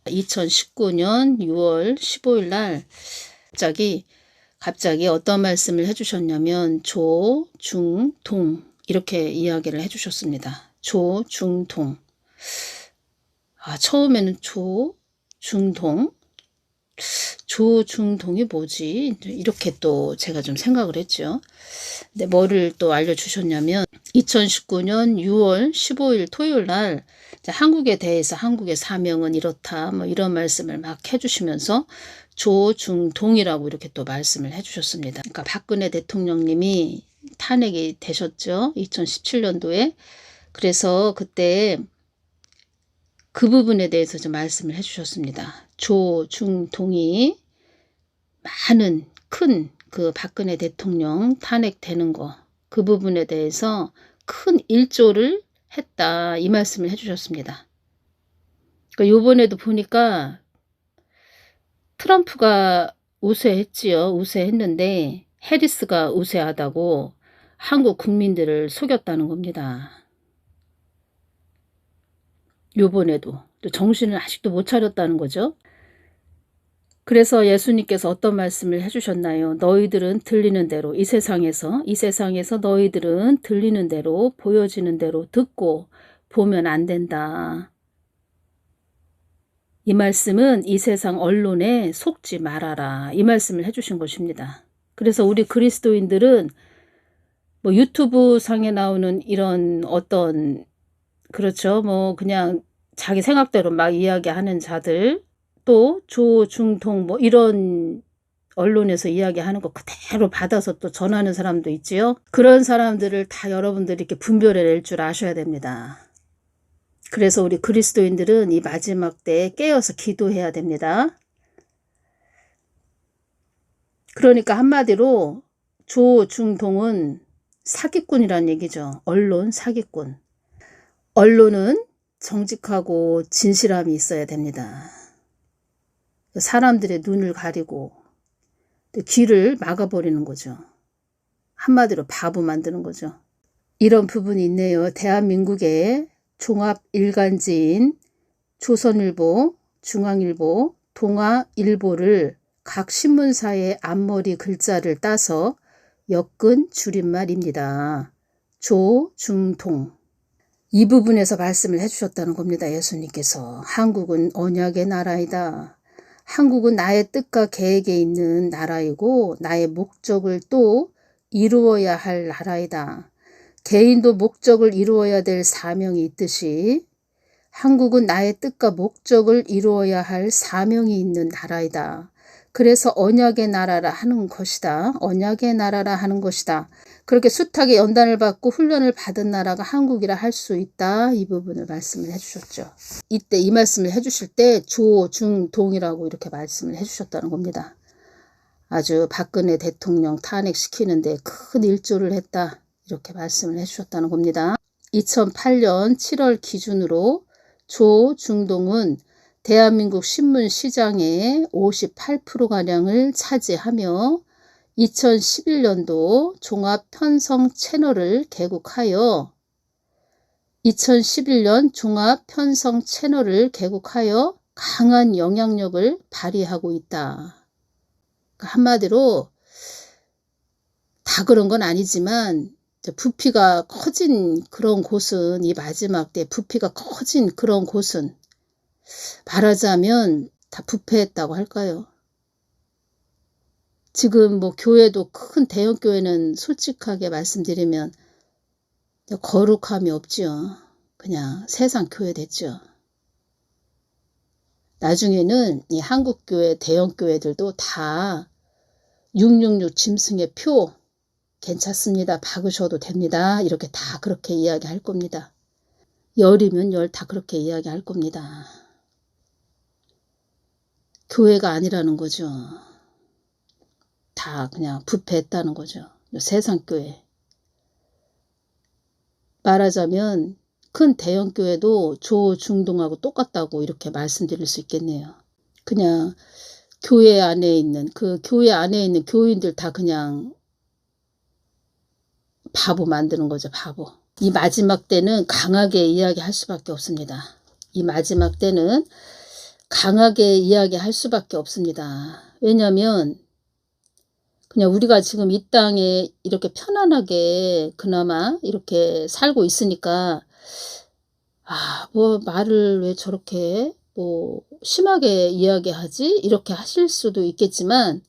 2019년 6월 15일 날 갑자기 어떤 말씀을 해주셨냐면 조, 중, 동 이렇게 이야기를 해주셨습니다. 조, 중, 동. 처음에는 조, 중, 동. 조, 중, 동이 뭐지? 이렇게 또 제가 좀 생각을 했죠. 근데 뭐를 또 알려주셨냐면 2019년 6월 15일 토요일 날 한국에 대해서 한국의 사명은 이렇다 뭐 이런 말씀을 막 해주시면서 조, 중, 동이라고 이렇게 또 말씀을 해주셨습니다. 그러니까 박근혜 대통령님이 탄핵이 되셨죠. 2017년도에. 그래서 그때 그 부분에 대해서 좀 말씀을 해주셨습니다. 조, 중, 동이 많은 큰 그 박근혜 대통령 탄핵되는 거 그 부분에 대해서 큰 일조를 했다 이 말씀을 해주셨습니다. 그러니까 요번에도 보니까 트럼프가 우세했지요. 우세했는데 해리스가 우세하다고 한국 국민들을 속였다는 겁니다. 요번에도 또 정신을 아직도 못 차렸다는 거죠. 그래서 예수님께서 어떤 말씀을 해주셨나요? 너희들은 들리는 대로 이 세상에서 너희들은 들리는 대로 보여지는 대로 듣고 보면 안 된다. 이 말씀은 이 세상 언론에 속지 말아라. 이 말씀을 해주신 것입니다. 그래서 우리 그리스도인들은 뭐 유튜브 상에 나오는 이런 어떤 그렇죠. 뭐 그냥 자기 생각대로 막 이야기하는 자들 또 조, 중, 동 뭐 이런 언론에서 이야기하는 거 그대로 받아서 또 전하는 사람도 있지요. 그런 사람들을 다 여러분들이 이렇게 분별해낼 줄 아셔야 됩니다. 그래서 우리 그리스도인들은 이 마지막 때에 깨어서 기도해야 됩니다. 그러니까 한마디로 조, 중, 동은 사기꾼이란 얘기죠. 언론 사기꾼. 언론은 정직하고 진실함이 있어야 됩니다. 사람들의 눈을 가리고 귀를 막아버리는 거죠. 한마디로 바보 만드는 거죠. 이런 부분이 있네요. 대한민국의 종합 일간지인 조선일보, 중앙일보, 동아일보를 각 신문사의 앞머리 글자를 따서 엮은 줄임말입니다. 조, 중, 동. 이 부분에서 말씀을 해주셨다는 겁니다. 예수님께서. 한국은 언약의 나라이다. 한국은 나의 뜻과 계획에 있는 나라이고 나의 목적을 또 이루어야 할 나라이다. 개인도 목적을 이루어야 될 사명이 있듯이 한국은 나의 뜻과 목적을 이루어야 할 사명이 있는 나라이다. 그래서 언약의 나라라 하는 것이다. 언약의 나라라 하는 것이다. 그렇게 숱하게 연단을 받고 훈련을 받은 나라가 한국이라 할 수 있다. 이 부분을 말씀을 해주셨죠. 이때 이 말씀을 해주실 때 조, 중, 동이라고 이렇게 말씀을 해주셨다는 겁니다. 아주 박근혜 대통령 탄핵시키는데 큰 일조를 했다. 이렇게 말씀을 해주셨다는 겁니다. 2008년 7월 기준으로 조, 중, 동은 대한민국 신문 시장의 58%가량을 차지하며 2011년도 종합편성 채널을 개국하여 2011년 종합편성 채널을 개국하여 강한 영향력을 발휘하고 있다. 한마디로 다 그런 건 아니지만 부피가 커진 그런 곳은 이 마지막 때 부피가 커진 그런 곳은 말하자면 다 부패했다고 할까요? 지금 뭐 교회도 큰 대형 교회는 솔직하게 말씀드리면 거룩함이 없지요. 그냥 세상 교회 됐죠. 나중에는 이 한국 교회 대형 교회들도 다 666 짐승의 표 괜찮습니다. 박으셔도 됩니다. 이렇게 다 그렇게 이야기할 겁니다. 열이면 열 다 그렇게 이야기할 겁니다. 교회가 아니라는 거죠. 다 그냥 부패했다는 거죠. 세상교회. 말하자면 큰 대형교회도 조, 중, 동하고 똑같다고 이렇게 말씀드릴 수 있겠네요. 그냥 교회 안에 있는 그 교회 안에 있는 교인들 다 그냥 바보 만드는 거죠. 바보. 이 마지막 때는 강하게 이야기할 수밖에 없습니다. 이 마지막 때는 강하게 이야기할 수밖에 없습니다. 왜냐하면 그냥 우리가 지금 이 땅에 이렇게 편안하게 그나마 이렇게 살고 있으니까 뭐 말을 왜 저렇게 뭐 심하게 이야기하지? 이렇게 하실 수도 있겠지만,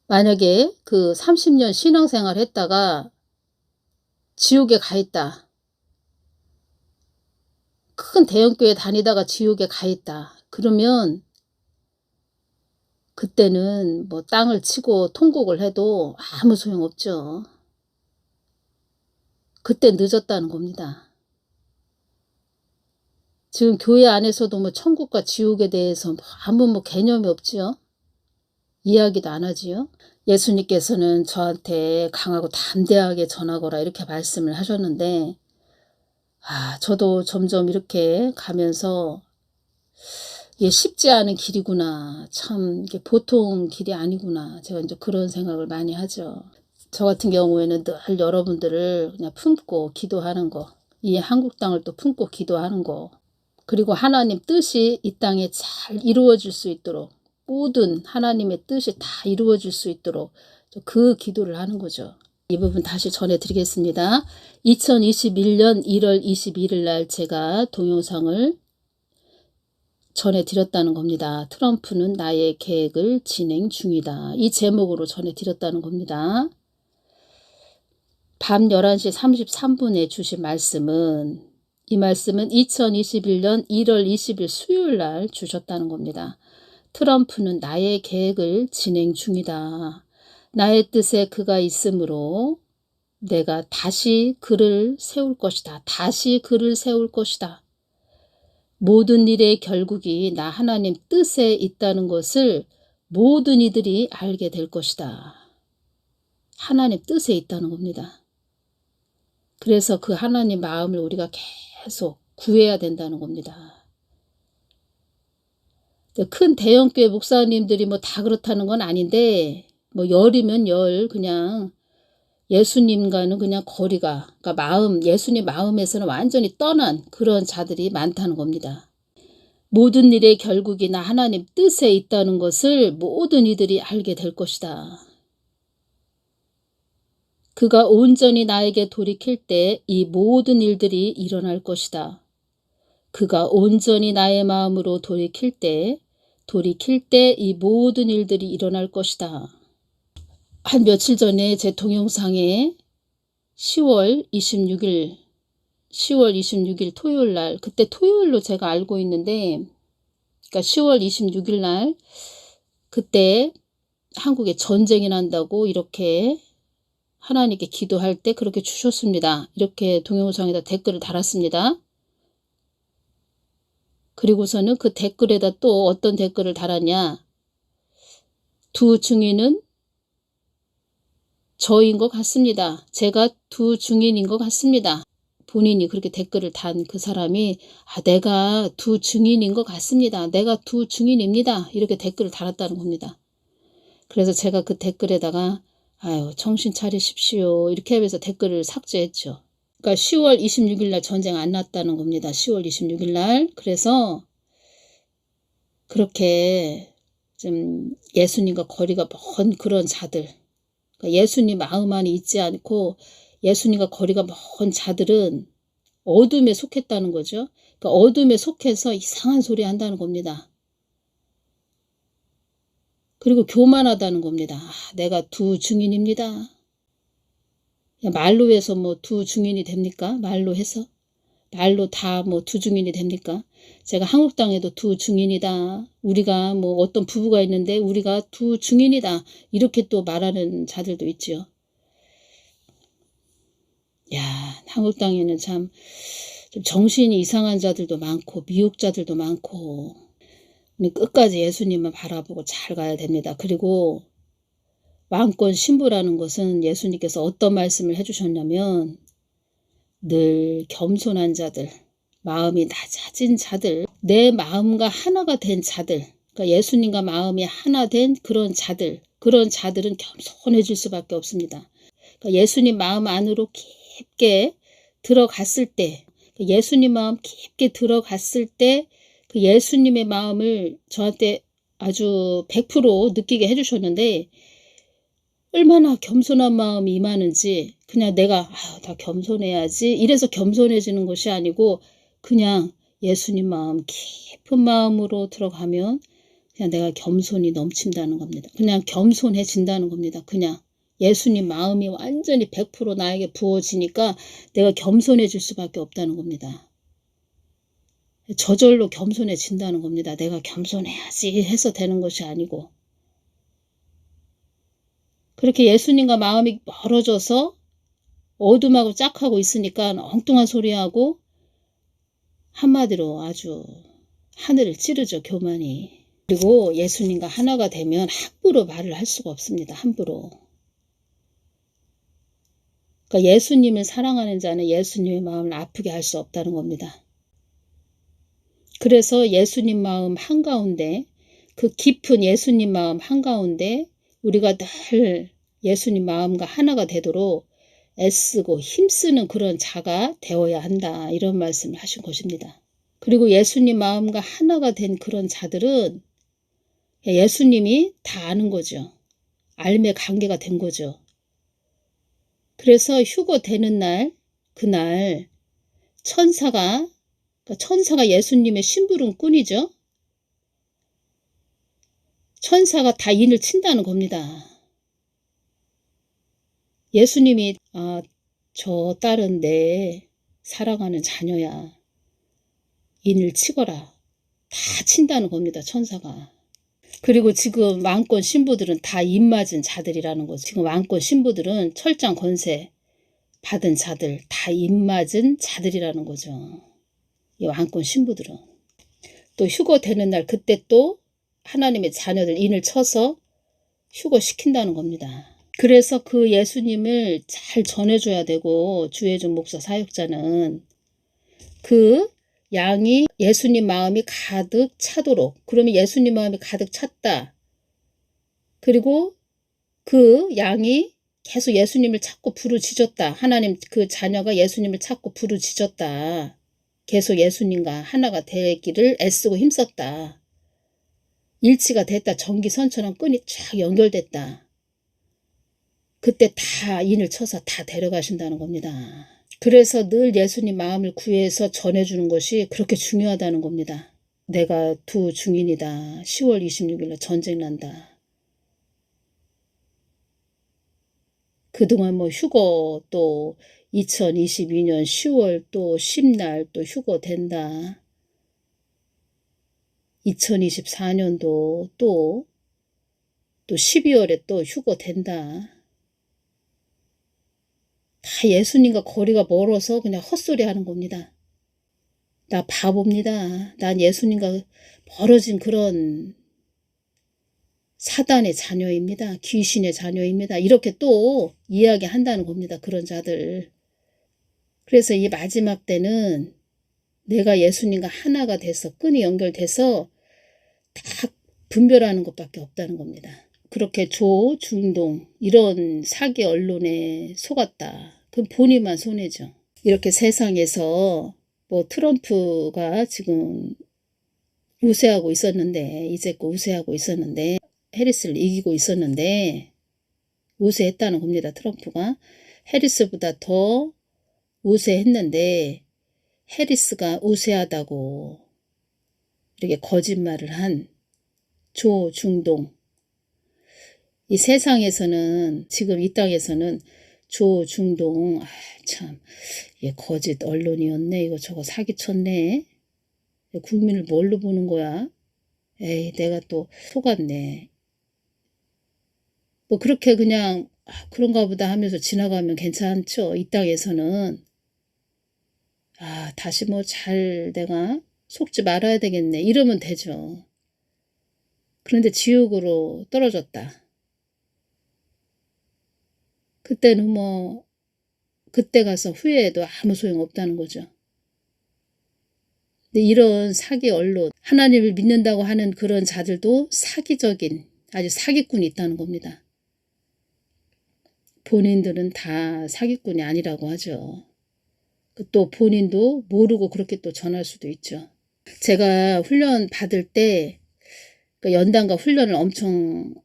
만약에 그 30년 신앙생활 했다가 지옥에 가 있다. 큰 대형교회 다니다가 지옥에 가 있다. 그러면 그때는 뭐 땅을 치고 통곡을 해도 아무 소용없죠. 그때 늦었다는 겁니다. 지금 교회 안에서도 뭐 천국과 지옥에 대해서 아무 개념이 없지요. 이야기도 안 하지요. 예수님께서는 저한테 강하고 담대하게 전하거라 이렇게 말씀을 하셨는데, 저도 점점 이렇게 가면서 이게 쉽지 않은 길이구나. 참 이게 보통 길이 아니구나. 제가 이제 그런 생각을 많이 하죠. 저 같은 경우에는 늘 여러분들을 그냥 품고 기도하는 거, 이 한국 땅을 또 품고 기도하는 거, 그리고 하나님 뜻이 이 땅에 잘 이루어질 수 있도록, 모든 하나님의 뜻이 다 이루어질 수 있도록 그 기도를 하는 거죠. 이 부분 다시 전해드리겠습니다. 2021년 1월 21일 날 제가 동영상을 전해드렸다는 겁니다. 트럼프는 나의 계획을 진행 중이다. 이 제목으로 전해드렸다는 겁니다. 밤 11시 33분에 주신 말씀은, 이 말씀은 2021년 1월 20일 수요일 날 주셨다는 겁니다. 트럼프는 나의 계획을 진행 중이다. 나의 뜻에 그가 있으므로 내가 다시 그를 세울 것이다. 다시 그를 세울 것이다. 모든 일의 결국이 나 하나님 뜻에 있다는 것을 모든 이들이 알게 될 것이다. 하나님 뜻에 있다는 겁니다. 그래서 그 하나님 마음을 우리가 계속 구해야 된다는 겁니다. 큰 대형교회 목사님들이 뭐 다 그렇다는 건 아닌데, 뭐 열이면 열, 그냥 예수님과는 그냥 거리가, 그러니까 마음, 예수님 마음에서는 완전히 떠난 그런 자들이 많다는 겁니다. 모든 일의 결국이 나 하나님 뜻에 있다는 것을 모든 이들이 알게 될 것이다. 그가 온전히 나에게 돌이킬 때 이 모든 일들이 일어날 것이다. 그가 온전히 나의 마음으로 돌이킬 때 이 모든 일들이 일어날 것이다. 한 며칠 전에 제 동영상에 10월 26일 토요일 날, 그때 토요일로 제가 알고 있는데, 그러니까 10월 26일 날 그때 한국에 전쟁이 난다고 이렇게 하나님께 기도할 때 그렇게 주셨습니다. 이렇게 동영상에다 댓글을 달았습니다. 그리고서는 그 댓글에다 또 어떤 댓글을 달았냐. 두 증인은 저인 것 같습니다. 제가 두 증인인 것 같습니다. 본인이 그렇게 댓글을 단 그 사람이 내가 두 증인인 것 같습니다. 내가 두 증인입니다. 이렇게 댓글을 달았다는 겁니다. 그래서 제가 그 댓글에다가 정신 차리십시오. 이렇게 하면서 댓글을 삭제했죠. 그러니까 10월 26일 날 전쟁 안 났다는 겁니다. 10월 26일 날. 그래서 그렇게 좀 예수님과 거리가 먼 그런 자들, 그러니까 예수님 마음 안에 있지 않고 예수님과 거리가 먼 자들은 어둠에 속했다는 거죠. 그러니까 어둠에 속해서 이상한 소리 한다는 겁니다. 그리고 교만하다는 겁니다. 내가 두 증인입니다. 말로 해서 뭐 두 증인이 됩니까? 말로 해서? 말로 다 뭐 두 증인이 됩니까? 제가 한국 땅에도 두 증인이다. 우리가 뭐 어떤 부부가 있는데 우리가 두 증인이다. 이렇게 또 말하는 자들도 있죠. 한국 땅에는 참 좀 정신이 이상한 자들도 많고 미혹자들도 많고, 끝까지 예수님만 바라보고 잘 가야 됩니다. 그리고 왕권 신부라는 것은 예수님께서 어떤 말씀을 해주셨냐면, 늘 겸손한 자들, 마음이 낮아진 자들, 내 마음과 하나가 된 자들, 그러니까 예수님과 마음이 하나 된 그런 자들은 겸손해질 수밖에 없습니다. 그러니까 예수님 마음 안으로 깊게 들어갔을 때, 예수님 마음 깊게 들어갔을 때 그 예수님의 마음을 저한테 아주 100% 느끼게 해주셨는데 얼마나 겸손한 마음이 임하는지 그냥 내가 다 겸손해야지 이래서 겸손해지는 것이 아니고 그냥 예수님 마음 깊은 마음으로 들어가면 그냥 내가 겸손이 넘친다는 겁니다. 그냥 겸손해진다는 겁니다. 그냥 예수님 마음이 완전히 100% 나에게 부어지니까 내가 겸손해질 수밖에 없다는 겁니다. 저절로 겸손해진다는 겁니다. 내가 겸손해야지 해서 되는 것이 아니고 그렇게 예수님과 마음이 멀어져서 어둠하고 짝하고 있으니까 엉뚱한 소리하고 한마디로 아주 하늘을 찌르죠. 교만이. 그리고 예수님과 하나가 되면 함부로 말을 할 수가 없습니다. 함부로. 그러니까 예수님을 사랑하는 자는 예수님의 마음을 아프게 할 수 없다는 겁니다. 그래서 예수님 마음 한가운데 그 깊은 예수님 마음 한가운데 우리가 늘 예수님 마음과 하나가 되도록 애쓰고 힘쓰는 그런 자가 되어야 한다. 이런 말씀을 하신 것입니다. 그리고 예수님 마음과 하나가 된 그런 자들은 예수님이 다 아는 거죠. 알매 관계가 된 거죠. 그래서 휴거 되는 날, 그날 천사가 예수님의 심부름꾼이죠. 천사가 다 인을 친다는 겁니다. 예수님이 저 딸은 내 사랑하는 자녀야. 인을 치거라. 다 친다는 겁니다. 천사가. 그리고 지금 왕권 신부들은 다 입맞은 자들이라는 거죠. 지금 왕권 신부들은 철장 권세 받은 자들, 다 입맞은 자들이라는 거죠. 이 왕권 신부들은. 또 휴거 되는 날 그때 또 하나님의 자녀들 인을 쳐서 휴거시킨다는 겁니다. 그래서 그 예수님을 잘 전해줘야 되고 주혜준 목사 사역자는 그 양이 예수님 마음이 가득 차도록 그러면 예수님 마음이 가득 찼다. 그리고 그 양이 계속 예수님을 찾고 부르짖었다. 하나님 그 자녀가 예수님을 찾고 부르짖었다. 계속 예수님과 하나가 되기를 애쓰고 힘썼다. 일치가 됐다. 전기선처럼 끈이 쫙 연결됐다. 그때 다 인을 쳐서 다 데려가신다는 겁니다. 그래서 늘 예수님 마음을 구해서 전해주는 것이 그렇게 중요하다는 겁니다. 내가 두 중인이다. 10월 26일날 전쟁 난다. 그동안 뭐 휴거 또 2022년 10월 또 10날 또 휴거 된다. 2024년도 또 12월에 또 휴거 된다. 다 예수님과 거리가 멀어서 그냥 헛소리 하는 겁니다. 나 바보입니다. 난 예수님과 멀어진 그런 사단의 자녀입니다. 귀신의 자녀입니다. 이렇게 또 이야기한다는 겁니다. 그런 자들. 그래서 이 마지막 때는 내가 예수님과 하나가 돼서 끈이 연결돼서 다 분별하는 것밖에 없다는 겁니다. 그렇게 중동 이런 사기 언론에 속았다. 그럼 본인만 손해죠. 이렇게 세상에서 뭐 트럼프가 지금 우세하고 있었는데 이제껏 우세하고 있었는데 해리스를 이기고 있었는데 우세했다는 겁니다. 트럼프가 해리스보다 더 우세했는데 해리스가 우세하다고 이렇게 거짓말을 한 조중동 이 세상에서는 지금 이 땅에서는 조중동 참 거짓 언론이었네. 이거 저거 사기쳤네. 국민을 뭘로 보는 거야? 에이 내가 또 속았네. 뭐 그렇게 그냥 그런가 보다 하면서 지나가면 괜찮죠. 이 땅에서는 다시 뭐 잘 내가 속지 말아야 되겠네. 이러면 되죠. 그런데 지옥으로 떨어졌다. 그때는 뭐 그때 가서 후회해도 아무 소용없다는 거죠. 근데 이런 사기 언론, 하나님을 믿는다고 하는 그런 자들도 사기적인 아주 사기꾼이 있다는 겁니다. 본인들은 다 사기꾼이 아니라고 하죠. 또 본인도 모르고 그렇게 또 전할 수도 있죠. 제가 훈련 받을 때 그 연단과 훈련을 엄청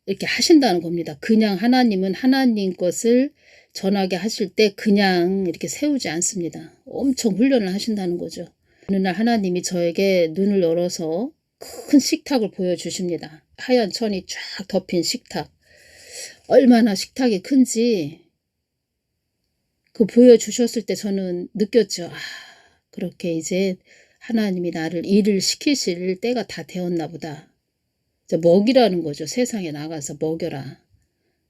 이렇게 하신다는 겁니다. 그냥 하나님은 하나님 것을 전하게 하실 때 그냥 이렇게 세우지 않습니다. 엄청 훈련을 하신다는 거죠. 어느 날 하나님이 저에게 눈을 열어서 큰 식탁을 보여주십니다. 하얀 천이 쫙 덮인 식탁. 얼마나 식탁이 큰지 그 보여주셨을 때 저는 느꼈죠. 아, 그렇게 이제 하나님이 나를 일을 시키실 때가 다 되었나 보다. 먹이라는 거죠. 세상에 나가서 먹여라.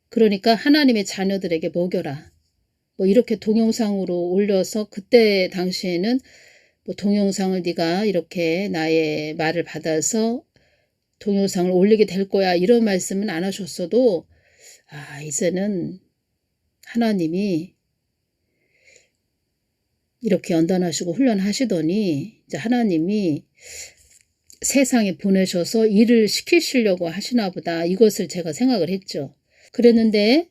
그러니까 하나님의 자녀들에게 먹여라. 뭐 이렇게 동영상으로 올려서 그때 당시에는 뭐 동영상을 네가 이렇게 나의 말을 받아서 동영상을 올리게 될 거야 이런 말씀은 안 하셨어도 아 이제는 하나님이 이렇게 연단하시고 훈련하시더니 이제 하나님이 세상에 보내셔서 일을 시키시려고 하시나 보다 이것을 제가 생각을 했죠. 그랬는데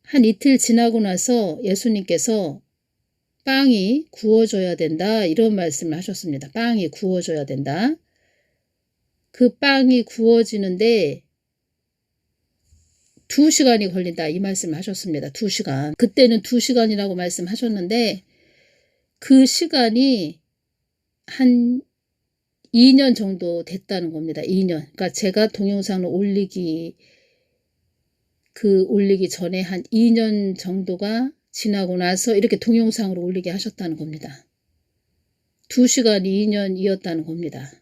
한 이틀 지나고 나서 예수님께서 빵이 구워져야 된다 이런 말씀을 하셨습니다. 빵이 구워져야 된다. 그 빵이 구워지는데 2시간이 걸린다 이 말씀을 하셨습니다. 2시간. 그때는 2시간이라고 말씀하셨는데 그 시간이 한 2년 정도 됐다는 겁니다. 2년. 그러니까 제가 동영상을 올리기 전에 한 2년 정도가 지나고 나서 이렇게 동영상으로 올리게 하셨다는 겁니다. 2시간이 2년이었다는 겁니다.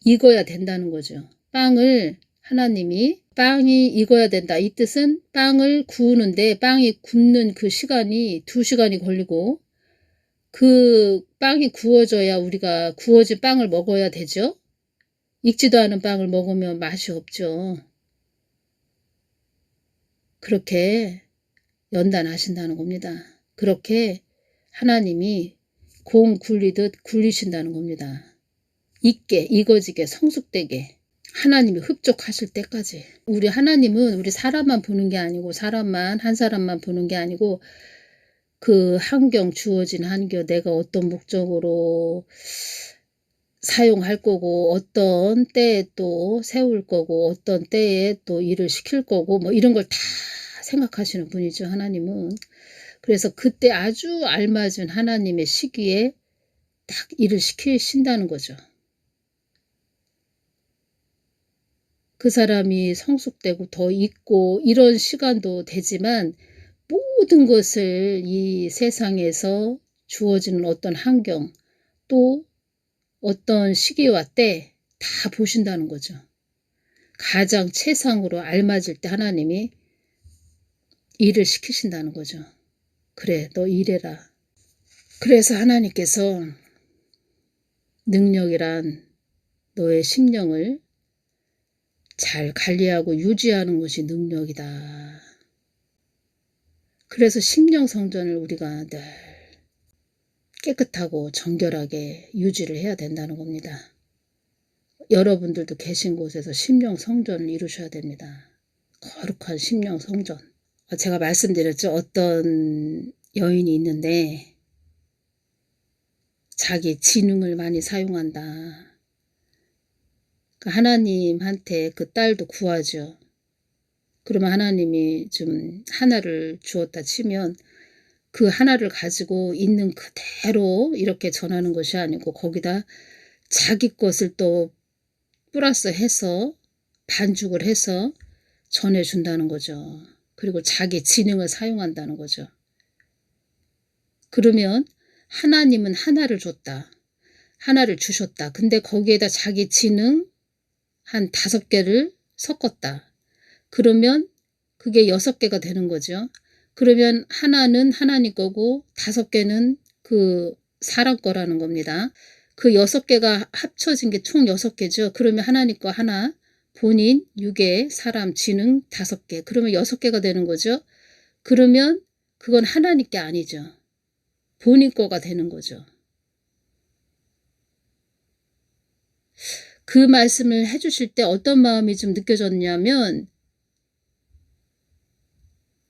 익어야 된다는 거죠. 빵을 하나님이 빵이 익어야 된다. 이 뜻은 빵을 구우는데 빵이 굽는 그 시간이 2시간이 걸리고 그 빵이 구워져야 우리가 구워진 빵을 먹어야 되죠. 익지도 않은 빵을 먹으면 맛이 없죠. 그렇게 연단하신다는 겁니다. 그렇게 하나님이 공 굴리듯 굴리신다는 겁니다. 익게 익어지게 성숙되게 하나님이 흡족하실 때까지. 우리 하나님은 우리 사람만 보는 게 아니고 한 사람만 보는 게 아니고 그 환경 주어진 환경 내가 어떤 목적으로 사용할 거고 어떤 때에 또 세울 거고 어떤 때에 또 일을 시킬 거고 뭐 이런 걸 다 생각하시는 분이죠. 하나님은. 그래서 그때 아주 알맞은 하나님의 시기에 딱 일을 시키신다는 거죠. 그 사람이 성숙되고 더 있고 이런 시간도 되지만 모든 것을 이 세상에서 주어지는 어떤 환경 또 어떤 시기와 때 다 보신다는 거죠. 가장 최상으로 알맞을 때 하나님이 일을 시키신다는 거죠. 그래 너 일해라. 그래서 하나님께서 능력이란 너의 심령을 잘 관리하고 유지하는 것이 능력이다. 그래서 심령 성전을 우리가 늘 깨끗하고 정결하게 유지를 해야 된다는 겁니다. 여러분들도 계신 곳에서 심령 성전을 이루셔야 됩니다. 거룩한 심령 성전. 제가 말씀드렸죠. 어떤 여인이 있는데 자기 지능을 많이 사용한다. 하나님한테 그 딸도 구하죠. 그러면 하나님이 좀 하나를 주었다 치면 그 하나를 가지고 있는 그대로 이렇게 전하는 것이 아니고 거기다 자기 것을 또 플러스 해서 반죽을 해서 전해준다는 거죠. 그리고 자기 지능을 사용한다는 거죠. 그러면 하나님은 하나를 줬다. 하나를 주셨다. 근데 거기에다 자기 지능 한 5개를 섞었다. 그러면 그게 6개가 되는 거죠. 그러면 하나는 하나님 거고 5개는 그 사람 거라는 겁니다. 그 6개가 합쳐진 게 총 6개죠. 그러면 하나님 거 하나, 본인 6개, 사람 지능 5개. 그러면 6개가 되는 거죠. 그러면 그건 하나님 게 아니죠. 본인 거가 되는 거죠. 그 말씀을 해주실 때 어떤 마음이 좀 느껴졌냐면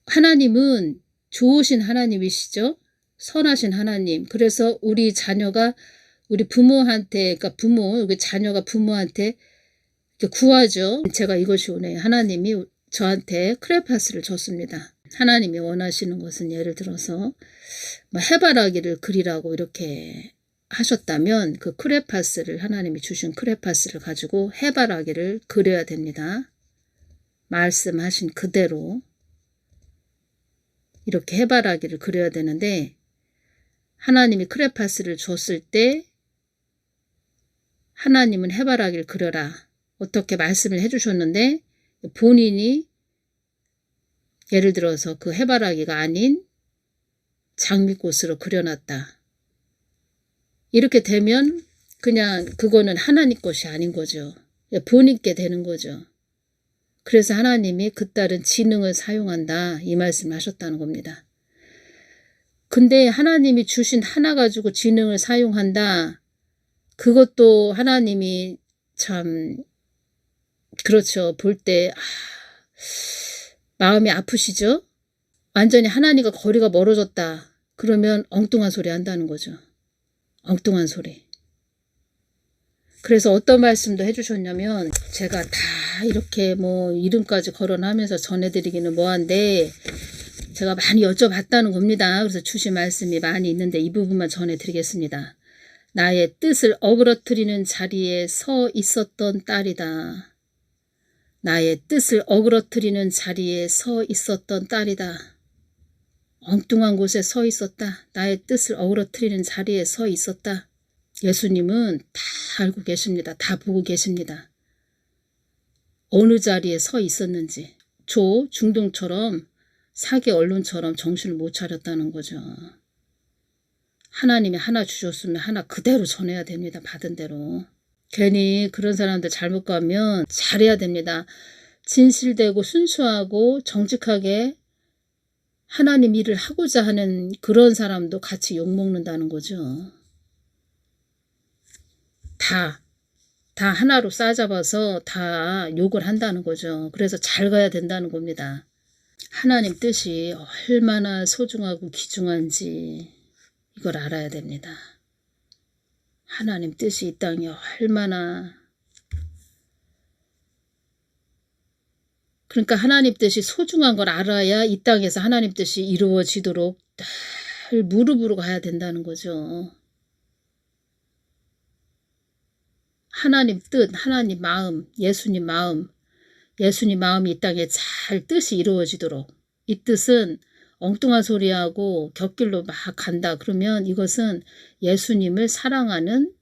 하나님은 좋으신 하나님이시죠. 선하신 하나님. 그래서 우리 자녀가 우리 부모한테, 그러니까 우리 자녀가 부모한테 이렇게 구하죠. 제가 이것이 오네. 하나님이 저한테 크레파스를 줬습니다. 하나님이 원하시는 것은 예를 들어서 뭐 해바라기를 그리라고 이렇게 하셨다면 그 크레파스를, 하나님이 주신 크레파스를 가지고 해바라기를 그려야 됩니다. 말씀하신 그대로 이렇게 해바라기를 그려야 되는데, 하나님이 크레파스를 줬을 때 하나님은 해바라기를 그려라 어떻게 말씀을 해주셨는데, 본인이 예를 들어서 그 해바라기가 아닌 장미꽃으로 그려놨다. 이렇게 되면 그냥 그거는 하나님 것이 아닌 거죠. 본인께 되는 거죠. 그래서 하나님이 그 딸은 지능을 사용한다, 이 말씀을 하셨다는 겁니다. 근데 하나님이 주신 하나 가지고 지능을 사용한다, 그것도 하나님이 참 그렇죠. 볼 때 마음이 아프시죠? 완전히 하나님과 거리가 멀어졌다. 그러면 엉뚱한 소리 한다는 거죠. 엉뚱한 소리. 그래서 어떤 말씀도 해주셨냐면, 제가 다 이렇게 뭐 이름까지 거론하면서 전해드리기는 뭐한데 제가 많이 여쭤봤다는 겁니다. 그래서 주신 말씀이 많이 있는데 이 부분만 전해드리겠습니다. 나의 뜻을 어그러뜨리는 자리에 서 있었던 딸이다. 나의 뜻을 어그러뜨리는 자리에 서 있었던 딸이다. 엉뚱한 곳에 서 있었다. 나의 뜻을 어그러뜨리는 자리에 서 있었다. 예수님은 다 알고 계십니다. 다 보고 계십니다. 어느 자리에 서 있었는지. 중동처럼, 사기 언론처럼 정신을 못 차렸다는 거죠. 하나님이 하나 주셨으면 하나 그대로 전해야 됩니다. 받은 대로. 괜히 그런 사람들 잘못 가면 잘해야 됩니다. 진실되고 순수하고 정직하게 하나님 일을 하고자 하는 그런 사람도 같이 욕먹는다는 거죠. 다 하나로 싸잡아서 다 욕을 한다는 거죠. 그래서 잘 가야 된다는 겁니다. 하나님 뜻이 얼마나 소중하고 귀중한지 이걸 알아야 됩니다. 하나님 뜻이 이 땅에 얼마나, 그러니까 하나님 뜻이 소중한 걸 알아야 이 땅에서 하나님 뜻이 이루어지도록 늘 무릎으로 가야 된다는 거죠. 하나님 뜻, 하나님 마음, 예수님 마음이 이 땅에 잘 뜻이 이루어지도록. 이 뜻은 엉뚱한 소리하고 곁길로 막 간다 그러면 이것은 예수님을 사랑하는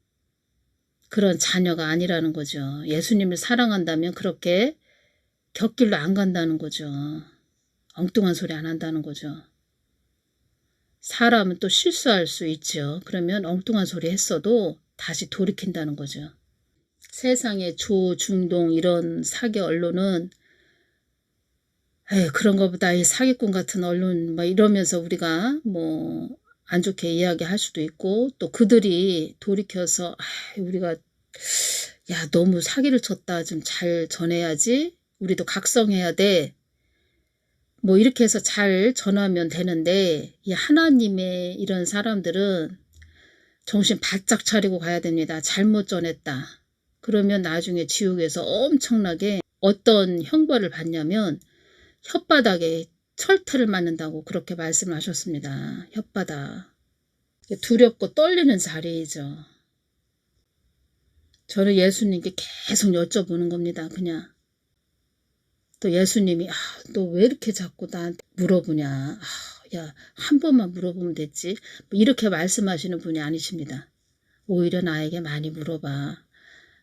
그런 자녀가 아니라는 거죠. 예수님을 사랑한다면 그렇게 곁길로 안 간다는 거죠. 엉뚱한 소리 안 한다는 거죠. 사람은 또 실수할 수 있죠. 그러면 엉뚱한 소리 했어도 다시 돌이킨다는 거죠. 세상의 중동 이런 사기 언론은 그런 것보다 이 사기꾼 같은 언론 막 이러면서 우리가 뭐 안 좋게 이야기할 수도 있고, 또 그들이 돌이켜서 우리가 야 너무 사기를 쳤다, 좀 잘 전해야지, 우리도 각성해야 돼, 뭐 이렇게 해서 잘 전하면 되는데, 이 하나님의 이런 사람들은 정신 바짝 차리고 가야 됩니다. 잘못 전했다 그러면 나중에 지옥에서 엄청나게 어떤 형벌을 받냐면 혓바닥에 철퇴를 맞는다고 그렇게 말씀을 하셨습니다. 혓바닥. 두렵고 떨리는 자리이죠. 저는 예수님께 계속 여쭤보는 겁니다. 그냥. 또 예수님이 너 왜 이렇게 자꾸 나한테 물어보냐. 야, 한 번만 물어보면 됐지. 뭐 이렇게 말씀하시는 분이 아니십니다. 오히려 나에게 많이 물어봐.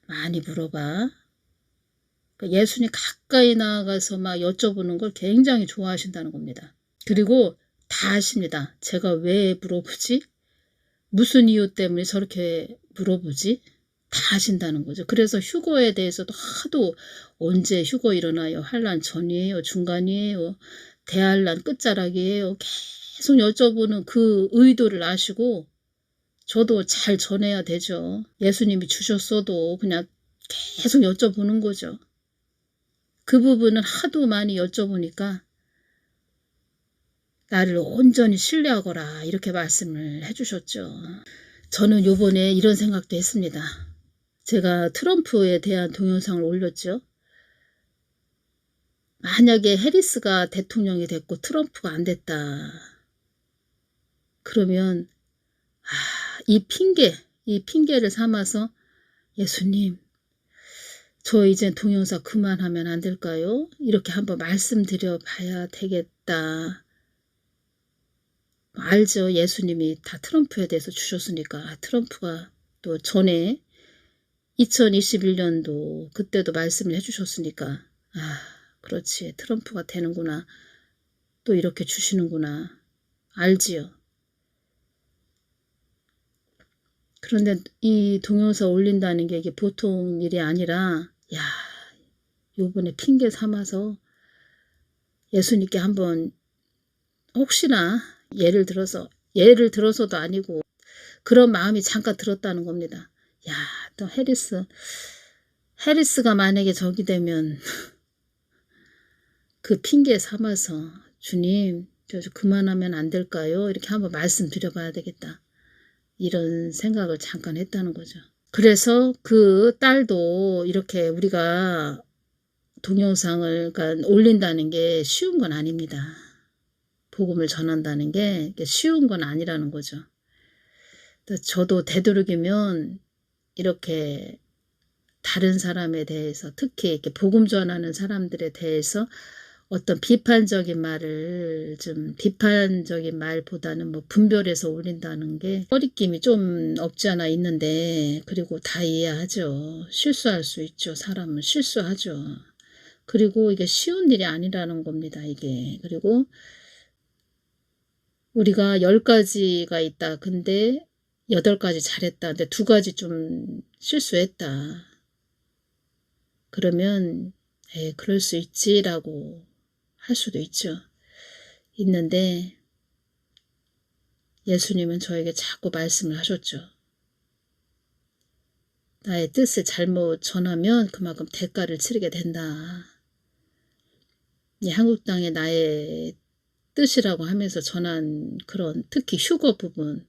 많이 물어봐. 예수님 가까이 나가서 막 여쭤보는 걸 굉장히 좋아하신다는 겁니다. 그리고 다 아십니다. 제가 왜 물어보지? 무슨 이유 때문에 저렇게 물어보지? 다 아신다는 거죠. 그래서 휴거에 대해서도 하도 언제 휴거 일어나요? 환란 전이에요? 중간이에요? 대환란 끝자락이에요? 계속 여쭤보는 그 의도를 아시고 저도 잘 전해야 되죠. 예수님이 주셨어도 그냥 계속 여쭤보는 거죠. 그 부분은 하도 많이 여쭤보니까 나를 온전히 신뢰하거라 이렇게 말씀을 해주셨죠. 저는 요번에 이런 생각도 했습니다. 제가 트럼프에 대한 동영상을 올렸죠. 만약에 해리스가 대통령이 됐고 트럼프가 안 됐다. 그러면 이 핑계를 삼아서 예수님, 저 이제 동영상 그만하면 안 될까요? 이렇게 한번 말씀드려 봐야 되겠다. 알죠. 예수님이 다 트럼프에 대해서 주셨으니까. 트럼프가 또 전에 2021년도 그때도 말씀을 해주셨으니까 그렇지. 트럼프가 되는구나. 또 이렇게 주시는구나. 알지요. 그런데 이 동영상 올린다는 게 이게 보통 일이 아니라 요번에 핑계 삼아서 예수님께 한번 혹시나 예를 들어서도 아니고 그런 마음이 잠깐 들었다는 겁니다. 또 해리스가 만약에 저기 되면 그 핑계 삼아서 주님 저 그만하면 안 될까요? 이렇게 한번 말씀드려 봐야 되겠다. 이런 생각을 잠깐 했다는 거죠. 그래서 그 딸도 이렇게 우리가 동영상을 올린다는 게 쉬운 건 아닙니다. 복음을 전한다는 게 쉬운 건 아니라는 거죠. 저도 되도록이면 이렇게 다른 사람에 대해서 특히 이렇게 복음 전하는 사람들에 대해서 어떤 비판적인 말보다는 뭐 분별해서 올린다는 게 꺼리낌이 좀 없지 않아 있는데, 그리고 다 이해하죠. 실수할 수 있죠. 사람은 실수하죠. 그리고 이게 쉬운 일이 아니라는 겁니다. 이게. 그리고 우리가 10가지가 있다. 근데 8가지 잘했다. 근데 2가지 좀 실수했다. 그러면 그럴 수 있지라고 할 수도 있는데 예수님은 저에게 자꾸 말씀을 하셨죠. 나의 뜻을 잘못 전하면 그만큼 대가를 치르게 된다. 이 한국 땅에 나의 뜻이라고 하면서 전한 그런 특히 휴거 부분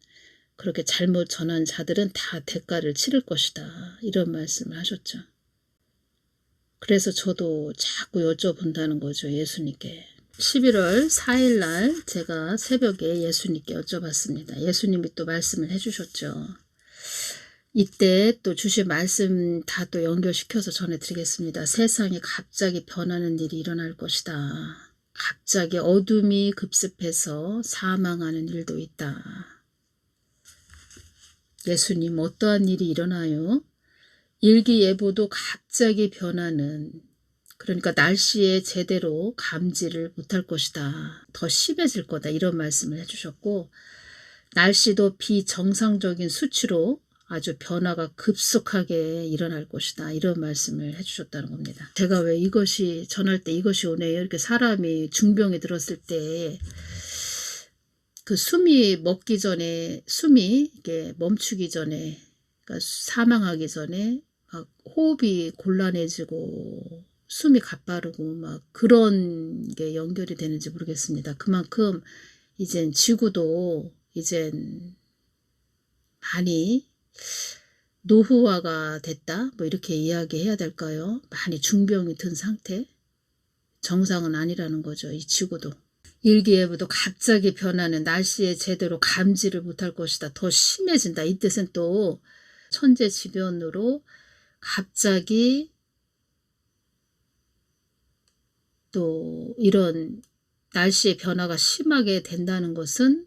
그렇게 잘못 전한 자들은 다 대가를 치를 것이다. 이런 말씀을 하셨죠. 그래서 저도 자꾸 여쭤본다는 거죠. 예수님께. 11월 4일 날 제가 새벽에 예수님께 여쭤봤습니다. 예수님이 또 말씀을 해주셨죠. 이때 또 주신 말씀 다 또 연결시켜서 전해드리겠습니다. 세상이 갑자기 변하는 일이 일어날 것이다. 갑자기 어둠이 급습해서 사망하는 일도 있다. 예수님, 어떠한 일이 일어나요? 일기예보도 갑자기 변하는, 그러니까 날씨에 제대로 감지를 못할 것이다. 더 심해질 거다. 이런 말씀을 해주셨고, 날씨도 비정상적인 수치로 아주 변화가 급속하게 일어날 것이다. 이런 말씀을 해주셨다는 겁니다. 제가 왜 이것이 전할 때 이것이 오네요. 이렇게 사람이 중병에 들었을 때 그 숨이 멎기 전에, 숨이 이게 멈추기 전에, 그러니까 사망하기 전에 막 호흡이 곤란해지고 숨이 가빠르고 막 그런 게 연결이 되는지 모르겠습니다. 그만큼 이젠 지구도 이젠 많이 노후화가 됐다, 뭐 이렇게 이야기해야 될까요? 많이 중병이 든 상태, 정상은 아니라는 거죠. 이 지구도. 일기예보도 갑자기 변하는, 날씨에 제대로 감지를 못할 것이다. 더 심해진다. 이 뜻은 또 천재지변으로 갑자기 또 이런 날씨의 변화가 심하게 된다는 것은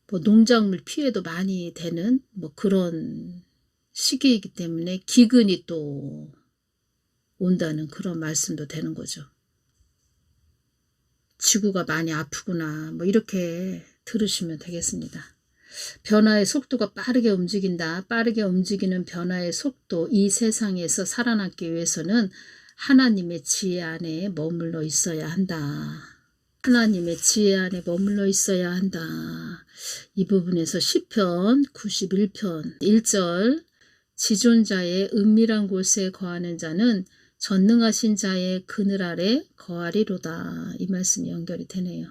뭐 농작물 피해도 많이 되는 뭐 그런 시기이기 때문에 기근이 또 온다는 그런 말씀도 되는 거죠. 지구가 많이 아프구나, 뭐 이렇게 들으시면 되겠습니다. 변화의 속도가 빠르게 움직인다. 빠르게 움직이는 변화의 속도, 이 세상에서 살아남기 위해서는 하나님의 지혜 안에 머물러 있어야 한다. 하나님의 지혜 안에 머물러 있어야 한다. 이 부분에서 시편 91편 1절, 지존자의 은밀한 곳에 거하는 자는 전능하신 자의 그늘 아래 거하리로다. 이 말씀이 연결이 되네요.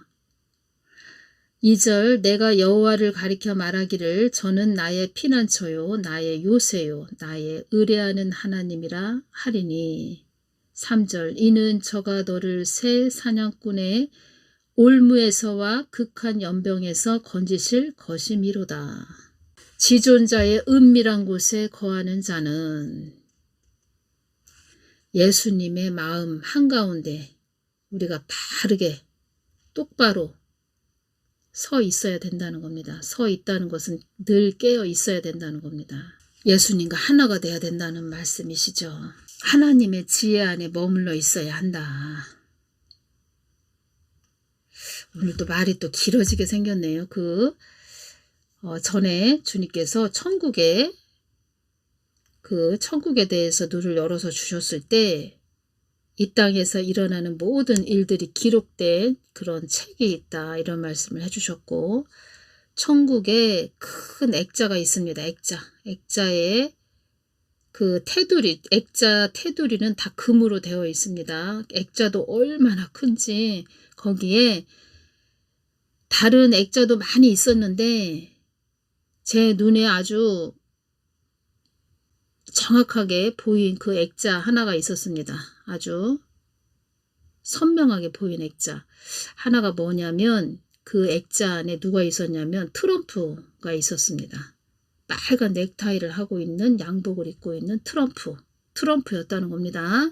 2절 내가 여호와를 가리켜 말하기를 저는 나의 피난처요 나의 요새요 나의 의뢰하는 하나님이라 하리니. 3절 이는 저가 너를 새 사냥꾼의 올무에서와 극한 연병에서 건지실 것이미로다. 지존자의 은밀한 곳에 거하는 자는 예수님의 마음 한가운데 우리가 바르게 똑바로 서 있어야 된다는 겁니다. 서 있다는 것은 늘 깨어 있어야 된다는 겁니다. 예수님과 하나가 돼야 된다는 말씀이시죠. 하나님의 지혜 안에 머물러 있어야 한다. 오늘 또 말이 또 길어지게 생겼네요. 전에 주님께서 천국에 대해서 눈을 열어서 주셨을 때 이 땅에서 일어나는 모든 일들이 기록된 그런 책이 있다 이런 말씀을 해주셨고, 천국에 큰 액자가 있습니다. 액자에 그 테두리, 액자 테두리는 다 금으로 되어 있습니다. 액자도 얼마나 큰지 거기에 다른 액자도 많이 있었는데 제 눈에 아주 정확하게 보인 그 액자 하나가 있었습니다. 아주 선명하게 보인 액자 하나가 뭐냐면 그 액자 안에 누가 있었냐면 트럼프가 있었습니다. 빨간 넥타이를 하고 있는, 양복을 입고 있는 트럼프였다는 겁니다.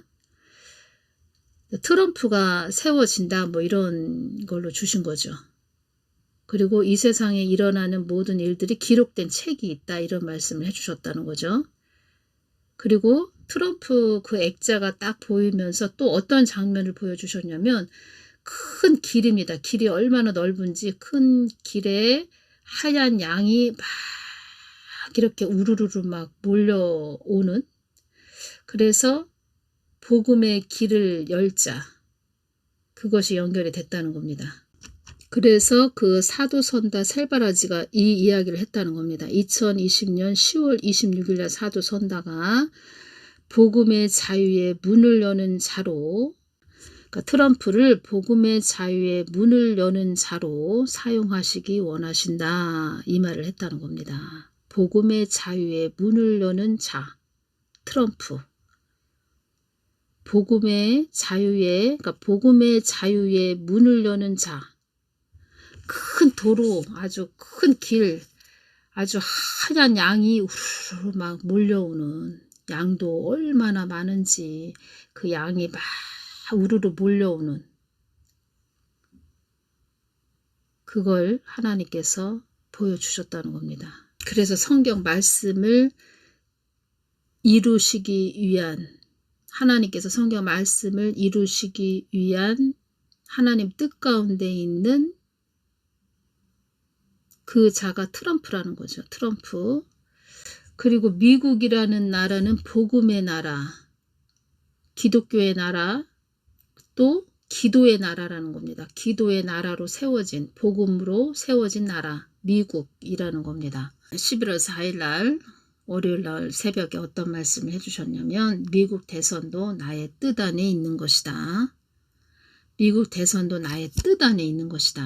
트럼프가 세워진다 뭐 이런 걸로 주신 거죠. 그리고 이 세상에 일어나는 모든 일들이 기록된 책이 있다 이런 말씀을 해주셨다는 거죠. 그리고 트럼프 그 액자가 딱 보이면서 또 어떤 장면을 보여주셨냐면 큰 길입니다. 길이 얼마나 넓은지 큰 길에 하얀 양이 막 이렇게 우르르르 막 몰려오는, 그래서 복음의 길을 열자, 그것이 연결이 됐다는 겁니다. 그래서 그 사도선다 셀바라지가 이 이야기를 했다는 겁니다. 2020년 10월 26일 날 사도선다가 복음의 자유의 문을 여는 자로, 그러니까 트럼프를 복음의 자유의 문을 여는 자로 사용하시기 원하신다 이 말을 했다는 겁니다. 복음의 자유의 문을 여는 자, 트럼프. 복음의 자유의, 그러니까 복음의 자유의 문을 여는 자. 큰 도로, 아주 큰 길, 아주 하얀 양이 우르르 막 몰려오는, 양도 얼마나 많은지 그 양이 막 우르르 몰려오는, 그걸 하나님께서 보여주셨다는 겁니다. 그래서 성경 말씀을 이루시기 위한, 하나님께서 성경 말씀을 이루시기 위한 하나님 뜻 가운데 있는 그 자가 트럼프라는 거죠. 트럼프. 그리고 미국이라는 나라는 복음의 나라, 기독교의 나라, 또 기도의 나라라는 겁니다. 기도의 나라로 세워진, 복음으로 세워진 나라, 미국이라는 겁니다. 11월 4일 날 월요일 날 새벽에 어떤 말씀을 해주셨냐면 미국 대선도 나의 뜻 안에 있는 것이다. 미국 대선도 나의 뜻 안에 있는 것이다.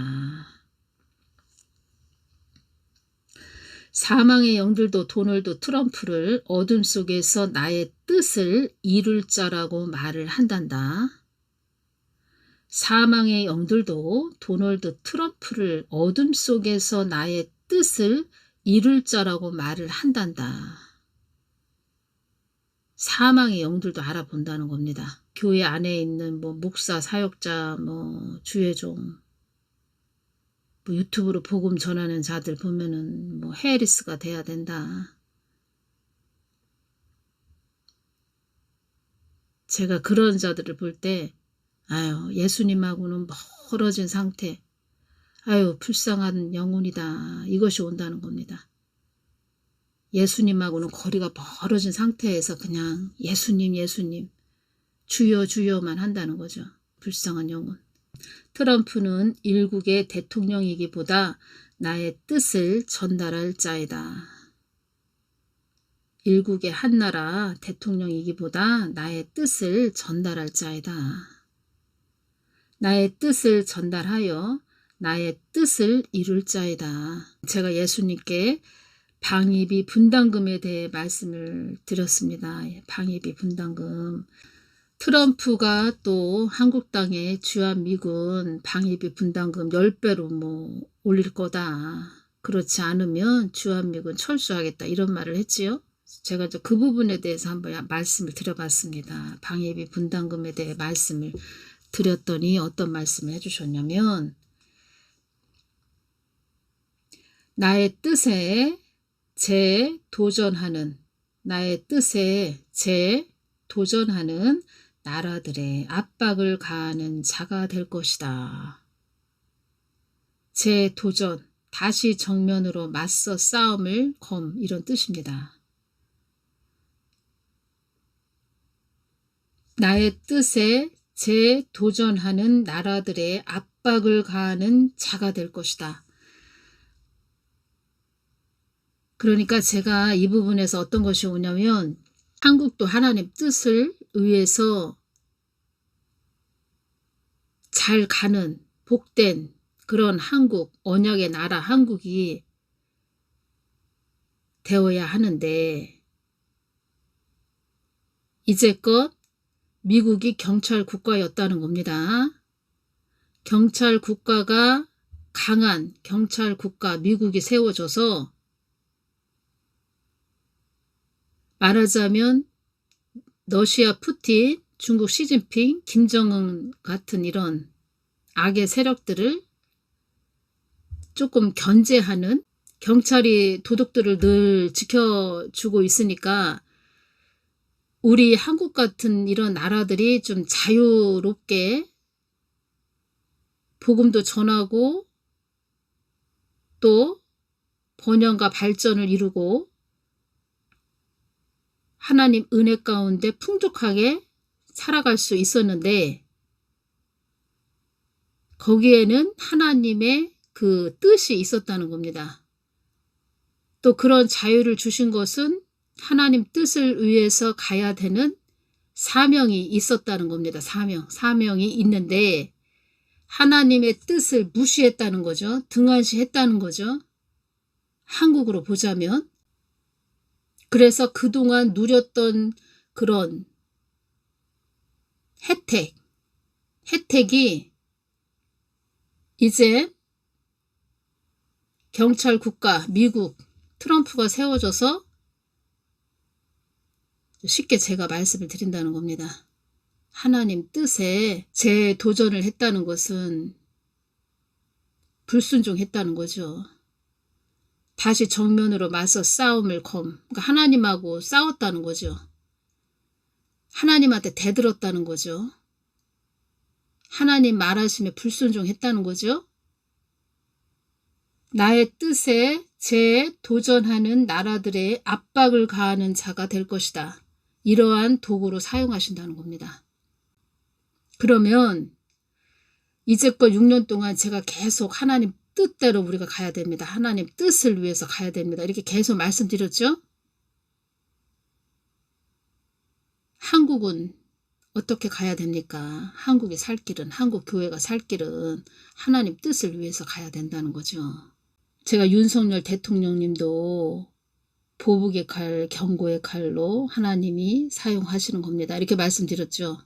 사망의 영들도 도널드 트럼프를 어둠 속에서 나의 뜻을 이룰 자라고 말을 한단다. 사망의 영들도 도널드 트럼프를 어둠 속에서 나의 뜻을 이룰 자라고 말을 한단다. 사망의 영들도 알아본다는 겁니다. 교회 안에 있는 뭐 목사, 사역자, 뭐 주회종, 뭐 유튜브로 복음 전하는 자들 보면은 뭐 헤리스가 돼야 된다. 제가 그런 자들을 볼 때 아유, 예수님하고는 멀어진 상태, 아유, 불쌍한 영혼이다, 이것이 온다는 겁니다. 예수님하고는 거리가 멀어진 상태에서 그냥 예수님 주여 주여만 한다는 거죠. 불쌍한 영혼. 트럼프는 일국의 대통령이기보다 나의 뜻을 전달할 자이다. 일국의 한 나라 대통령이기보다 나의 뜻을 전달할 자이다. 나의 뜻을 전달하여 나의 뜻을 이룰 자이다. 제가 예수님께 방위비 분담금에 대해 말씀을 드렸습니다. 방위비 분담금. 트럼프가 또 한국당의 주한미군 방위비 분담금 10배로 뭐 올릴 거다. 그렇지 않으면 주한미군 철수하겠다. 이런 말을 했지요. 제가 이제 그 부분에 대해서 한번 말씀을 드려봤습니다. 방위비 분담금에 대해 말씀을 드렸더니 어떤 말씀을 해주셨냐면, 나의 뜻에 재도전하는, 나의 뜻에 재도전하는 나라들의 압박을 가하는 자가 될 것이다. 재도전, 다시 정면으로 맞서 싸움을 이런 뜻입니다. 나의 뜻에 재도전하는 나라들의 압박을 가하는 자가 될 것이다. 그러니까 제가 이 부분에서 어떤 것이 오냐면, 한국도 하나님 뜻을 위해서 잘 가는 복된 그런 한국, 언약의 나라 한국이 되어야 하는데, 이제껏 미국이 경찰 국가였다는 겁니다. 경찰 국가가, 강한 경찰 국가 미국이 세워져서, 말하자면 러시아 푸틴, 중국 시진핑, 김정은 같은 이런 악의 세력들을 조금 견제하는, 경찰이 도둑들을 늘 지켜주고 있으니까 우리 한국 같은 이런 나라들이 좀 자유롭게 복음도 전하고 또 번영과 발전을 이루고 하나님 은혜 가운데 풍족하게 살아갈 수 있었는데, 거기에는 하나님의 그 뜻이 있었다는 겁니다. 또 그런 자유를 주신 것은 하나님 뜻을 위해서 가야 되는 사명이 있었다는 겁니다. 사명이 있는데 하나님의 뜻을 무시했다는 거죠. 등한시했다는 거죠. 한국으로 보자면. 그래서 그동안 누렸던 그런 혜택이 이제 경찰 국가 미국 트럼프가 세워져서 쉽게 제가 말씀을 드린다는 겁니다. 하나님 뜻에 재도전을 했다는 것은 불순종했다는 거죠. 다시 정면으로 맞서 싸움을 그러니까 하나님하고 싸웠다는 거죠. 하나님한테 대들었다는 거죠. 하나님 말하심에 불순종했다는 거죠. 나의 뜻에 재도전하는 나라들의 압박을 가하는 자가 될 것이다. 이러한 도구로 사용하신다는 겁니다. 그러면 이제껏 6년 동안 제가 계속 하나님 뜻대로 우리가 가야 됩니다. 하나님 뜻을 위해서 가야 됩니다. 이렇게 계속 말씀드렸죠. 한국은 어떻게 가야 됩니까? 한국이 살 길은, 한국 교회가 살 길은 하나님 뜻을 위해서 가야 된다는 거죠. 제가 윤석열 대통령님도 보복의 칼, 경고의 칼로 하나님이 사용하시는 겁니다. 이렇게 말씀드렸죠.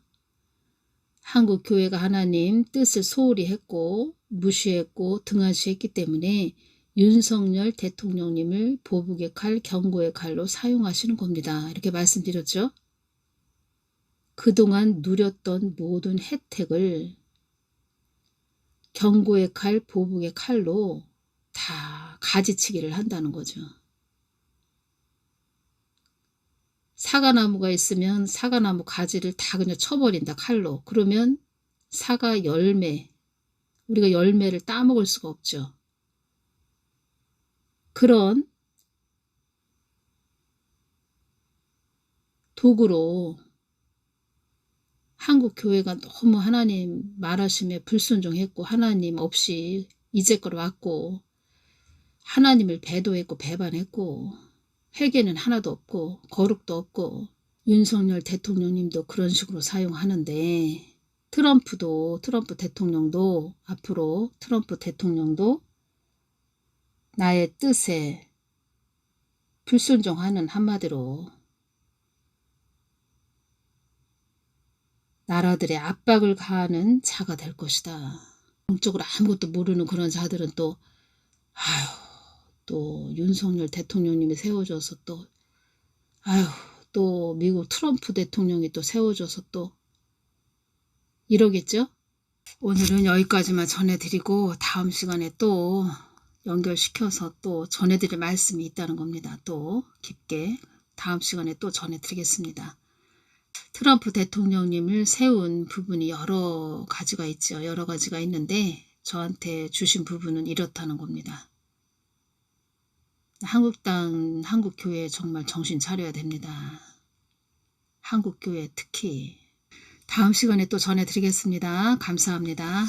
한국 교회가 하나님 뜻을 소홀히 했고 무시했고 등한시했기 때문에 윤석열 대통령님을 보복의 칼, 경고의 칼로 사용하시는 겁니다. 이렇게 말씀드렸죠. 그동안 누렸던 모든 혜택을 경고의 칼, 보복의 칼로 다 가지치기를 한다는 거죠. 사과나무가 있으면 사과나무 가지를 다 그냥 쳐버린다, 칼로. 그러면 사과 열매, 우리가 열매를 따먹을 수가 없죠. 그런 도구로 한국 교회가 너무 하나님 말하심에 불순종했고 하나님 없이 이제껏 왔고 하나님을 배도했고 배반했고 회개는 하나도 없고 거룩도 없고 윤석열 대통령님도 그런 식으로 사용하는데 트럼프 대통령도 앞으로 트럼프 대통령도 나의 뜻에 불순종하는, 한마디로 나라들의 압박을 가하는 자가 될 것이다. 정적으로 아무것도 모르는 그런 자들은 또 윤석열 대통령님이 세워져서 또 미국 트럼프 대통령이 또 세워져서 또 이러겠죠? 오늘은 여기까지만 전해드리고 다음 시간에 또 연결시켜서 또 전해드릴 말씀이 있다는 겁니다. 또 깊게 다음 시간에 또 전해드리겠습니다. 트럼프 대통령님을 세운 부분이 여러 가지가 있죠. 여러 가지가 있는데 저한테 주신 부분은 이렇다는 겁니다. 한국교회 정말 정신 차려야 됩니다. 한국교회 특히. 다음 시간에 또 전해드리겠습니다. 감사합니다.